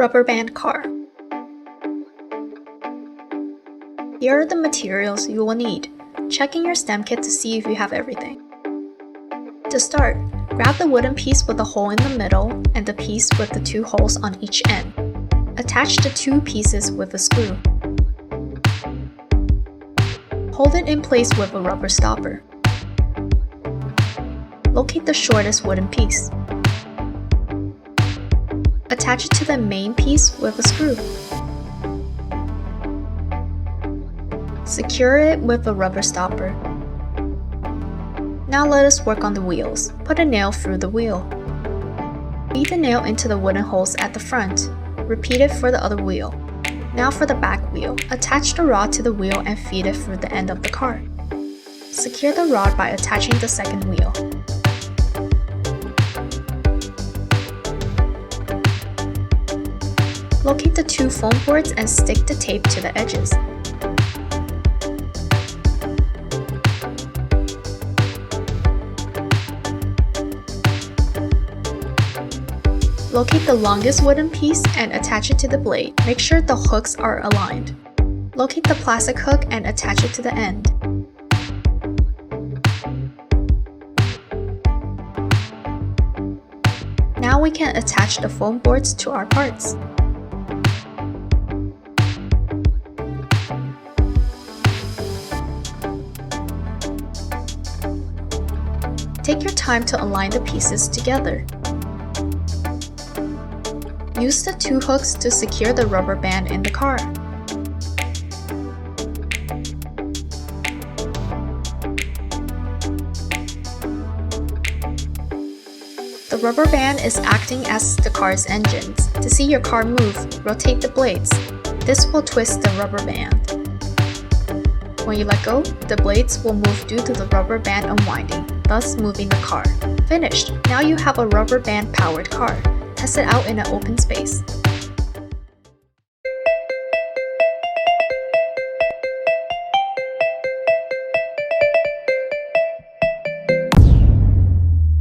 rubber band car. Here are the materials you will need. Check in your STEM kit to see if you have everything. To start, grab the wooden piece with a hole in the middle and the piece with the two holes on each end. Attach the two pieces with a screw. Hold it in place with a rubber stopper. Locate the shortest wooden piece. Attach it to the main piece with a screw. Secure it with a rubber stopper. Now let us work on the wheels. Put a nail through the wheel. Feed the nail into the wooden holes at the front. Repeat it for the other wheel. Now for the back wheel. Attach the rod to the wheel and feed it through the end of the car. Secure the rod by attaching the second wheel. Locate the two foam boards and stick the tape to the edges. Locate the longest wooden piece and attach it to the blade. Make sure the hooks are aligned. Locate the plastic hook and attach it to the end. Now we can attach the foam boards to our parts. Take your time to align the pieces together. Use the two hooks to secure the rubber band in the car. The rubber band is acting as the car's engines. To see your car move, rotate the blades. This will twist the rubber band. When you let go, the blades will move due to the rubber band unwinding, thus moving the car. Finished! Now you have a rubber band powered car. Test it out in an open space.